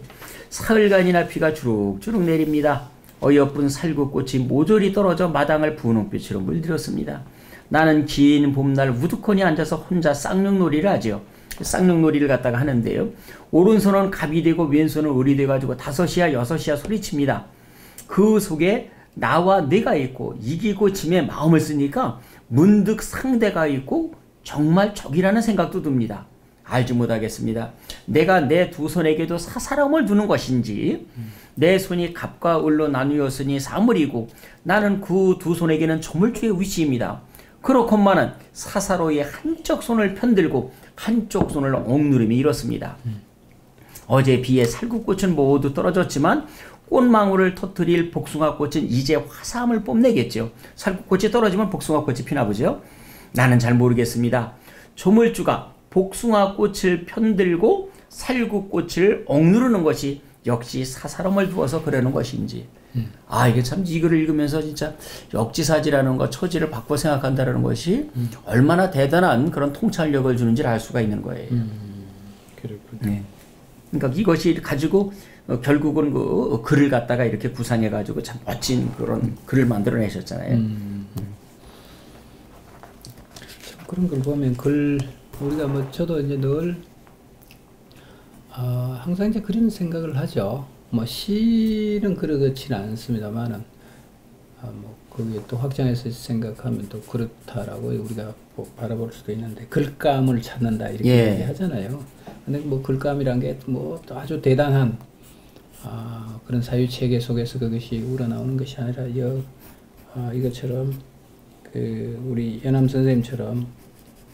사흘간이나 비가 주룩주룩 내립니다. 어여쁜 살구꽃이 모조리 떨어져 마당을 분홍빛으로 물들었습니다. 나는 긴 봄날 우두커니 앉아서 혼자 쌍욕놀이를 하죠. 쌍욕놀이를 갖다가 하는데요. 오른손은 갑이 되고 왼손은 을이 돼가지고 5이야 6이야 소리칩니다. 그 속에 나와 내가 있고 이기고 짐에 마음을 쓰니까 문득 상대가 있고 정말 적이라는 생각도 듭니다. 알지 못하겠습니다. 내가 내 두 손에게도 사사람을 두는 것인지 내 손이 갑과 을로 나누었으니 사물이고 나는 그 두 손에게는 조물주의 위치입니다. 그렇건만은 사사로의 한쪽 손을 편들고 한쪽 손을 억누름이 이렇습니다. 어제 비에 살구꽃은 모두 떨어졌지만 꽃망울을 터뜨릴 복숭아꽃은 이제 화사함을 뽐내겠죠. 살구꽃이 떨어지면 복숭아꽃이 피나 보죠. 나는 잘 모르겠습니다. 조물주가 복숭아꽃을 편들고 살구꽃을 억누르는 것이 역시 사사람을 두어서 그러는 것인지. 이게 참 이 글을 읽으면서 진짜 역지사지라는 것, 처지를 바꿔 생각한다는 것이 얼마나 대단한 그런 통찰력을 주는지를 알 수가 있는 거예요. 그렇군요. 그러니까 이것이 가지고 결국은 그 글을 갖다가 이렇게 구상해 가지고 참 멋진 그런 글을 만들어내셨잖아요. 그런 걸 보면 우리가 뭐 저도 이제 늘 항상 이제 그런 생각을 하죠. 뭐 시는 그렇지는 않습니다만은 뭐 그게 또 확장해서 생각하면 또 그렇다라고 우리가 바라볼 수도 있는데 글감을 찾는다 이렇게 얘기하잖아요. 근데 뭐 글감이란 게 뭐 아주 대단한 그런 사유 체계 속에서 그것이 우러나오는 것이 아니라 이것처럼 우리 연암 선생님처럼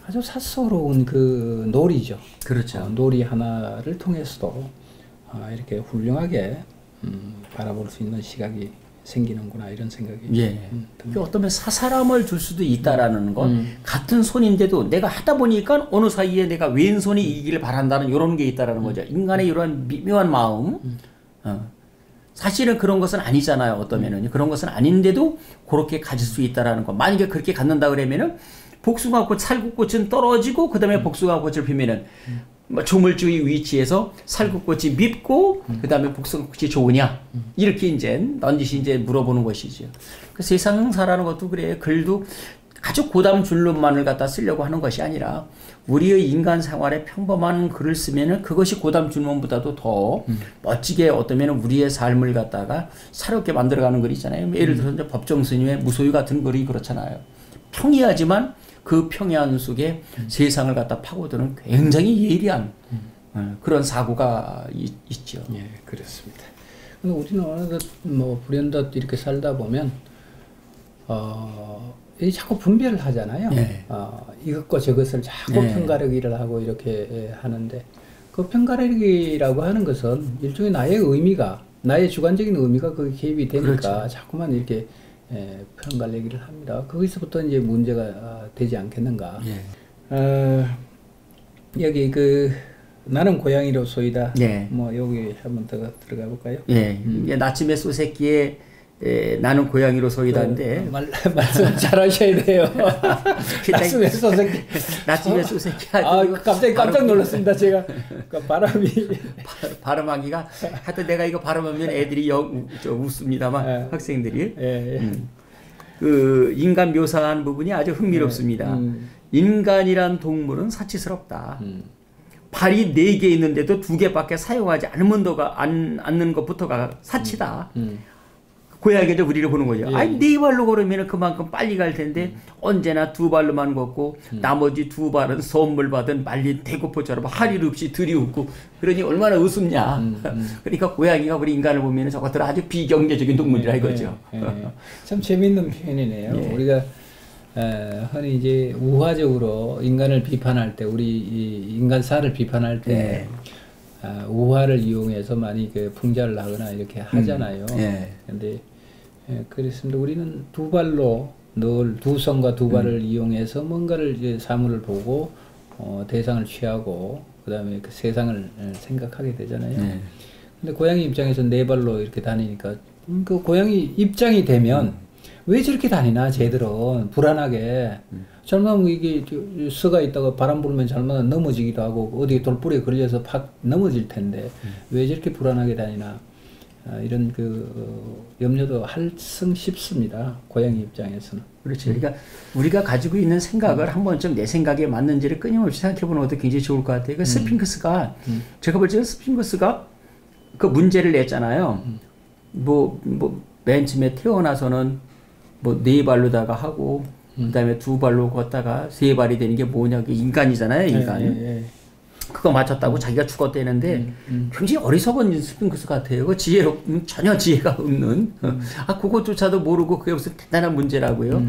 아주 사소로운 그 놀이죠. 그렇죠. 놀이 하나를 통해서도 이렇게 훌륭하게 바라볼 수 있는 시각이 생기는구나 이런 생각이 어떤 사사람을 줄 수도 있다라는 건 같은 손인데도 내가 하다 보니까 어느 사이에 내가 왼손이 이기를 바란다는 이런 게 있다라는 거죠. 인간의 이러한 미묘한 마음. 사실은 그런 것은 아니잖아요. 어떠면은 그런 것은 아닌데도 그렇게 가질 수 있다라는 거. 만약에 그렇게 갖는다 그러면은 복숭아꽃, 살구꽃은 떨어지고 그다음에 복숭아꽃을 피면은 조물주의 위치에서 살구꽃이 밉고 그다음에 복숭아꽃이 좋으냐 이렇게 이제 넌지시 이제 물어보는 것이죠. 그 세상사라는 것도 그래. 글도 아주 고담 줄론만을 갖다 쓰려고 하는 것이 아니라 우리의 인간 생활에 평범한 글을 쓰면은 그것이 고담 줄론보다도 더 멋지게 어떠면 우리의 삶을 갖다가 사롭게 만들어가는 글이 있잖아요. 예를 들어서 이제 법정 스님의 무소유 같은 글이 그렇잖아요. 평이하지만 그 평이한 속에 세상을 갖다 파고드는 굉장히 예리한 그런 사고가 있죠. 예, 그렇습니다. 근데 우리는 어느덧 뭐 불현듯 이렇게 살다 보면 이 자꾸 분별을 하잖아요. 이것과 저것을 자꾸 편가르기를 하고 이렇게 하는데 그 편가르기라고 하는 것은 일종의 나의 주관적인 의미가 거기 개입이 되니까 그렇죠. 자꾸만 이렇게 편가르기를 합니다. 거기서부터 이제 문제가 되지 않겠는가. 여기 나는 고양이로소이다. 뭐 여기 한번 더 들어가 볼까요? 나침의 소새끼에 나는 고양이로소이다인데 말씀 잘하셔야 돼요. 나침의 소새끼. 나침의 소새끼. 갑자기 깜짝 놀랐습니다. 제가 바람이 발음하기가 하여튼 내가 이거 발음하면 애들이 웃습니다만 학생들이 그 인간 묘사한 부분이 아주 흥미롭습니다. 인간이란 동물은 사치스럽다. 발이 4개 있는데도 2개밖에 사용하지 않는 것부터가 사치다. 고양이가 우리를 보는 거죠. 아니 4발로 걸으면 그만큼 빨리 갈 텐데 언제나 2발로만 걷고 나머지 2발은 선물 받은 말린 대고포처럼 할 일 없이 들이웃고 그러니 얼마나 우습냐. 그러니까 고양이가 우리 인간을 보면 저것들 아주 비경제적인 동물이라 이거죠. 참 재밌는 표현이네요. 우리가 흔히 이제 우화적으로 인간을 비판할 때 우리 인간사를 비판할 때 우화를 이용해서 많이 풍자를 하거나 이렇게 하잖아요. 근데 그렇습니다. 우리는 2발로 늘 2손과 2발을 이용해서 뭔가를 이제 사물을 보고 대상을 취하고 그다음에 그 세상을 생각하게 되잖아요. 근데 고양이 입장에서 4발로 이렇게 다니니까 그 고양이 입장이 되면 왜 저렇게 다니나 쟤들은 불안하게 잘못하면 이게 서가 있다가 바람 불면 잘못하면 넘어지기도 하고 어디 돌부리에 걸려서 팍 넘어질 텐데 왜 저렇게 불안하게 다니나 이런 염려도 할성 싶습니다. 고양이 입장에서는. 그렇죠. 그러니까 우리가 가지고 있는 생각을 한 번쯤 내 생각에 맞는지를 끊임없이 생각해보는 것도 굉장히 좋을 것 같아요. 그 스핑크스가 제가 볼 때는 스핑크스가 그 문제를 냈잖아요. 맨 처음에 태어나서는 4발로다가 하고 그다음에 2발로 걷다가 3발이 되는 게 뭐냐. 인간이잖아요. 인간. 그거 맞췄다고 자기가 죽었대는데 굉장히 어리석은 스핑크스 같아요. 그 전혀 지혜가 없는 그것조차도 모르고 그게 무슨 대단한 문제라고요.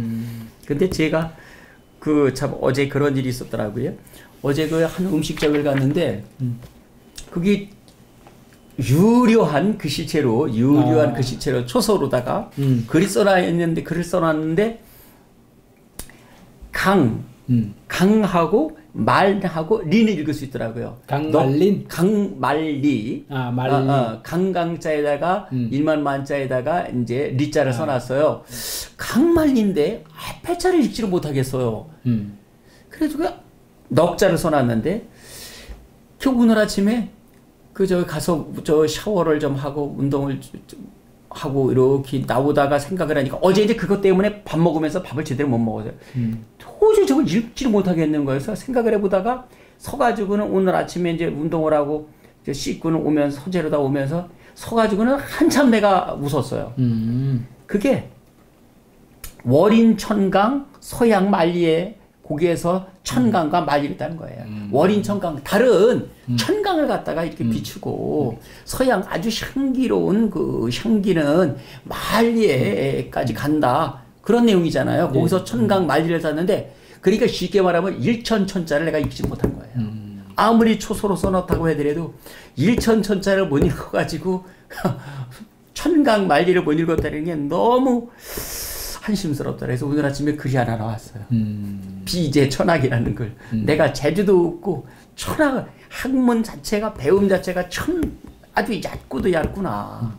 근데 제가 참 어제 그런 일이 있었더라고요. 어제 한 음식점을 갔는데 그게 유려한 글씨체로 초서로다가 글을 써놨는데 강하고 말하고 리는 읽을 수 있더라고요. 강말린? 강말리. 말리. 강강자에다가 일만 만자에다가 이제 리자를 써놨어요. 강말리인데 앞에자를 읽지를 못하겠어요. 그래서 넉자를 써놨는데 오늘 아침에 가서 샤워를 좀 하고 운동을 하고 이렇게 나오다가 생각을 하니까 어제 이제 그것 때문에 밥 먹으면서 밥을 제대로 못 먹어서 도저히 저걸 읽지를 못하겠는 거예요. 그래서 생각을 해보다가 서가지고는 오늘 아침에 이제 운동을 하고 이제 씻고는 오면서 서재로다 오면서 서가지고는 한참 내가 웃었어요. 그게 월인천강 서양 만리에 거기에서 천강과 만리를 있다는 거예요. 월인천강 다른 천강을 갖다가 이렇게 비추고 서양 아주 향기로운 그 향기는 만리에까지 간다. 그런 내용이잖아요. 거기서 천강 만리를 샀는데 그러니까 쉽게 말하면 일천천자를 내가 읽지 못한 거예요. 아무리 초소로 써놓다고 해더라도 일천천자를 못 읽어가지고 천강 만리를 못 읽었다는 게 너무 한심스럽더라. 그래서 오늘 아침에 글이 하나 나왔어요. 비제천학이라는 글. 내가 제주도 없고 천학 학문 자체가 배움 자체가 아주 얕고도 얕구나.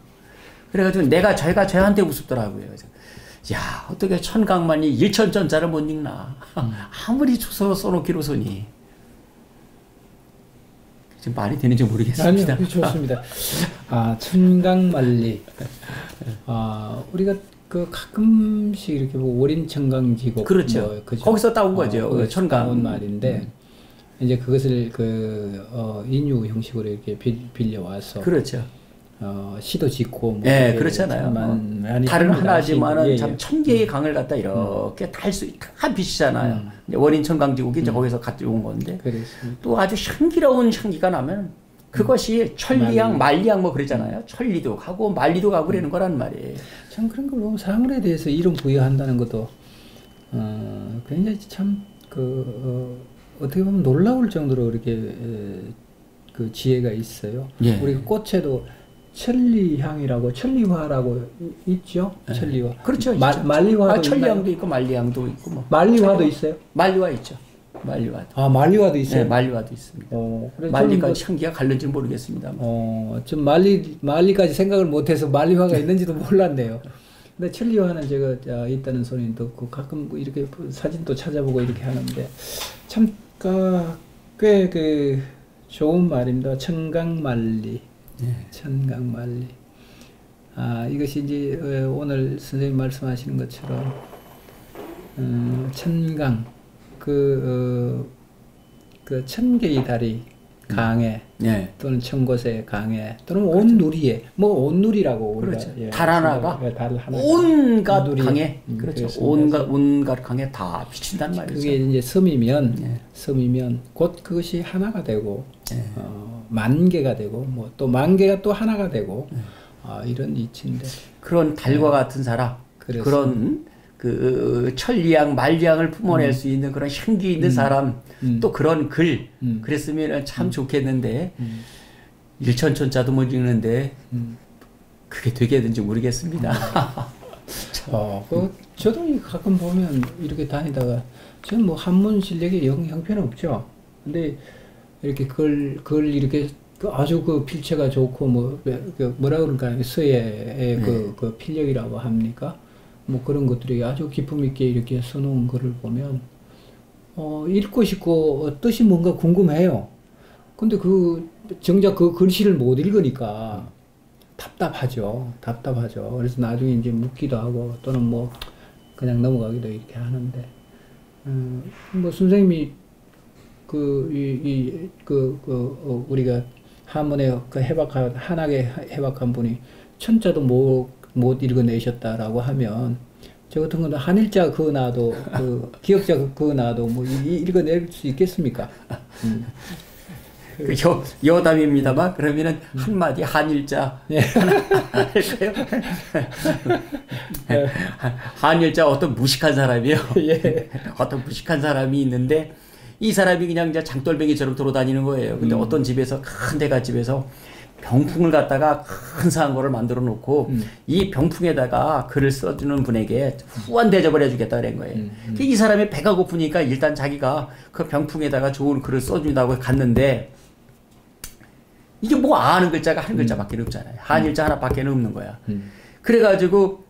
그래가지고 내가 저한테 우습더라고요. 그래서 야 어떻게 천강만이 일천천자를 못 읽나. 아무리 초서로 써놓기로서니. 지금 말이 되는지 모르겠습니다. 아니요, 좋습니다. 천강만리. 우리가 그 가끔씩 이렇게 뭐 월인천강지곡 그렇죠. 뭐, 거기서 따온 거죠. 천강 따온 말인데 이제 그것을 인유 형식으로 이렇게 빌려와서 그렇죠. 시도 짓고 뭐 네, 그렇잖아요. 다른 하나지만은 참 천개의 강을 갖다 이렇게 다 비치잖아요. 월인천강지곡이 이제 거기서 가지고 온 건데 그렇습니다. 또 아주 향기로운 향기가 나면 그것이 천리양, 만리양 뭐 그러잖아요. 천리도 가고 만리도 가고 그러는 거란 말이에요. 참 그런 걸 보면 사물에 대해서 이름 부여한다는 것도 굉장히 참 어떻게 보면 놀라울 정도로 이렇게 그 지혜가 있어요. 예. 우리 꽃에도 천리향이라고 천리화라고 있죠. 예. 천리화. 그렇죠. 만리화도 천리향도 있고 만리향도 있고 뭐. 만리화도 있어요. 만리화 있죠. 만리화도. 만리화도 있어요. 네, 만리화도 있습니다. 그래서 만리까지 향기가 갈는지 모르겠습니다. 좀 만리까지 생각을 못해서 만리화가 있는지도 몰랐네요. 근데 천리화는 제가 있다는 소리는 듣고 가끔 이렇게 사진도 찾아보고 이렇게 하는데 참 꽤 좋은 말입니다. 천강만리. 네. 천강만리. 이것이 이제 오늘 선생님 말씀하시는 것처럼 천강 그 천개의 다리 강에 네. 또는 천곳의 강에 또는 온누리에 온누리라고 그렇죠. 우리가 달 하나가 달 하나 온갖 누리. 강에 그렇죠. 온갖 강에 다 비친단 말이죠. 그게 이제 섬이면 곧 그것이 하나가 되고 만 개가 되고 뭐 또 만 개가 또 하나가 되고 이런 이치인데 그런 달과 같은 사람 그런 그 천리양 만리양을 품어낼 수 있는 그런 향기 있는 사람 또 그런 글 그랬으면 참 좋겠는데 일천천자도 못 읽는데 그게 되겠는지 모르겠습니다. 저도 가끔 보면 이렇게 다니다가 저는 뭐 한문 실력이 형편은 없죠. 근데 이렇게 글 이렇게 아주 필체가 좋고 뭐라 그럴까요? 서예의 그 필력이라고 합니까? 뭐 그런 것들이 아주 기품 있게 이렇게 써놓은 글을 보면 읽고 싶고 뜻이 뭔가 궁금해요. 근데 정작 그 글씨를 못 읽으니까 답답하죠. 그래서 나중에 이제 묻기도 하고 또는 뭐 그냥 넘어가기도 이렇게 하는데 뭐 선생님이 우리가 한문에 한학에 해박한 분이 천자도 못 읽어내셨다라고 하면 저 같은 거는 한일자 그어놔도 기역자 그어놔도 뭐 읽어낼 수 있겠습니까? 여담입니다만 그러면은 한마디 한일자 할까요? 한일자 어떤 무식한 사람이요. 예. 어떤 무식한 사람이 있는데 이 사람이 그냥 이제 장돌뱅이처럼 돌아다니는 거예요. 근데 어떤 집에서 큰 대갓집에서 병풍을 갖다가 근사한 거를 만들어 놓고 이 병풍에다가 글을 써주는 분에게 후한 대접을 해주겠다 그런 거예요. 이 사람이 배가 고프니까 일단 자기가 그 병풍에다가 좋은 글을 써준다고 갔는데 이게 뭐 아는 글자가 한 글자밖에 없잖아요. 한일자 하나밖에 없는 거야. 그래가지고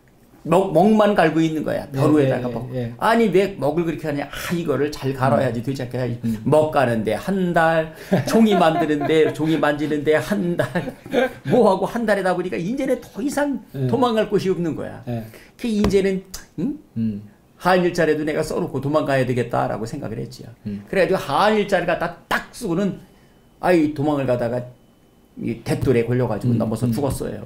먹만 갈고 있는 거야. 벼루에다가 먹. 예. 아니 왜 먹을 그렇게 하냐. 이거를 잘 갈아야지 되지 않겠냐. 먹 가는데 한 달, 종이 만드는데 종이 만지는데 한 달, 뭐하고 한 달에다 보니까 이제는 더 이상 도망갈 곳이 없는 거야. 그 이제는 한일자리도 내가 써놓고 도망가야 되겠다라고 생각을 했지요. 그래가지고 한일자리 갖다 딱 쓰고는 아이 도망을 가다가 이 대돌에 걸려가지고 넘어서 죽었어요.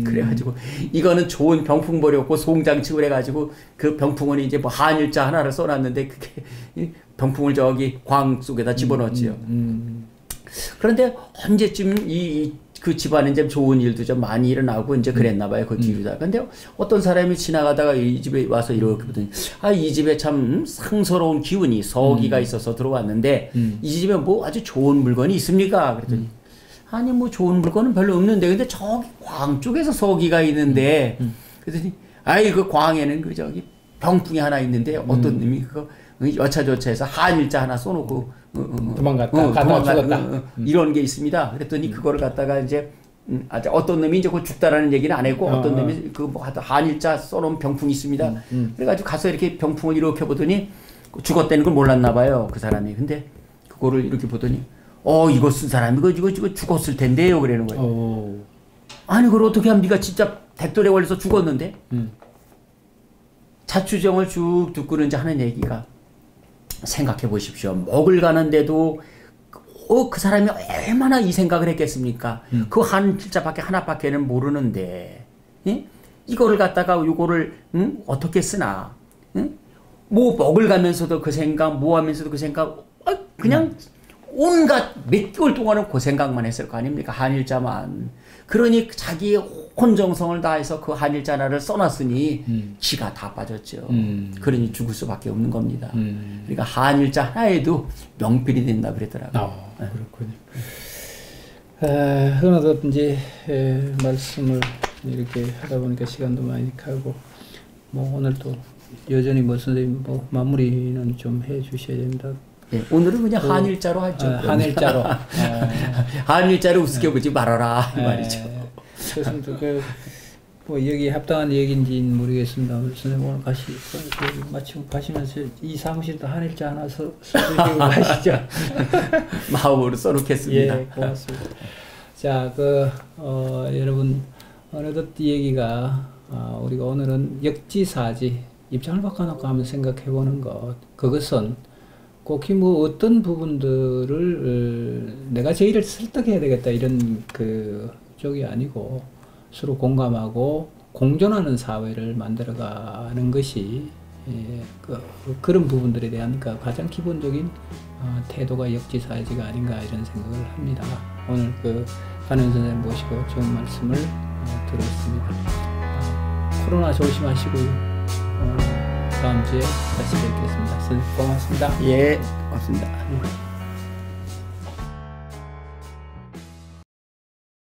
그래가지고 이거는 좋은 병풍 버렸고 송장치고 해가지고 그 병풍은 이제 뭐 한일자 하나를 써놨는데 그게 병풍을 저기 광 속에다 집어넣었지요. 그런데 언제쯤 그 집안에 이제 좋은 일도 좀 많이 일어나고 이제 그랬나 봐요. 그 뒤로다. 근데 어떤 사람이 지나가다가 이 집에 와서 이렇게 보더니 이 집에 참 상서로운 기운이 서기가 있어서 들어왔는데 이 집에 뭐 아주 좋은 물건이 있습니까? 그랬더니 아니 뭐 좋은 물건은 별로 없는데 근데 저기 광 쪽에서 서기가 있는데 그랬더니 그 광에는 그 저기 병풍이 하나 있는데 어떤 놈이 그거 여차저차해서 한일자 하나 써놓고 도망갔다. 이런 게 있습니다. 그랬더니 그거를 갖다가 이제 어떤 놈이 이제 그 죽다라는 얘기는 안 했고 어떤 놈이 그 뭐 한일자 써놓은 병풍이 있습니다. 그래가지고 가서 이렇게 병풍을 이렇게 보더니 죽었다는 걸 몰랐나 봐요. 그 사람이. 근데 그거를 이렇게 보더니 이거 쓴 사람이 이거 죽었을 텐데요. 그러는 거예요. 아니 그걸 어떻게 하면 네가 진짜 대돌에 걸려서 죽었는데 자추정을 쭉 듣고는 이제 하는 얘기가 생각해 보십시오. 먹을 가는데도 그 사람이 얼마나 이 생각을 했겠습니까? 그 한 글자밖에 하나밖에는 모르는데 이거를 갖다가 요거를 어떻게 쓰나? 뭐 먹을 가면서도 그 생각, 뭐 하면서도 그 생각, 그냥 온갖 몇 개월 동안은 그 생각만 했을 거 아닙니까? 한일자만. 그러니 자기의 온 정성을 다해서 그 한일자 하나를 써놨으니 기가 다 빠졌죠. 그러니 죽을 수밖에 없는 겁니다. 그러니까 한일자 하나에도 명필이 된다 그랬더라고요. 그렇군요. 어느덧 이제 말씀을 이렇게 하다 보니까 시간도 많이 가고 뭐 오늘 또 여전히 뭐 선생님 뭐 마무리는 좀 해주셔야 된다. 네, 오늘은 그냥 한일자로 하죠. 한일자로. 한일자로 우습게 보지 말아라 이 말이죠. 그래서 뭐 여기 합당한 얘기인지는 모르겠습니다. 선생님 오늘 마치고 가시면서 이 사무실도 한일자 하나 써주시고 가시죠. 마음으로 써놓겠습니다. 예, 고맙습니다. 자, 여러분 어느덧 이 얘기가 우리가 오늘은 역지사지 입장을 바꿔놓고 한번 생각해보는 것. 그것은 꼭히 뭐 어떤 부분들을 내가 제일을 설득해야 되겠다 이런 쪽이 아니고 서로 공감하고 공존하는 사회를 만들어가는 것이 그런 부분들에 대한 가장 기본적인 태도가 역지사지가 아닌가 이런 생각을 합니다. 오늘 한은 선생님 모시고 좋은 말씀을 들었습니다. 코로나 조심하시고요. 다음 주에 다시 뵙겠습니다. 선생님 고맙습니다. 예, 고맙습니다.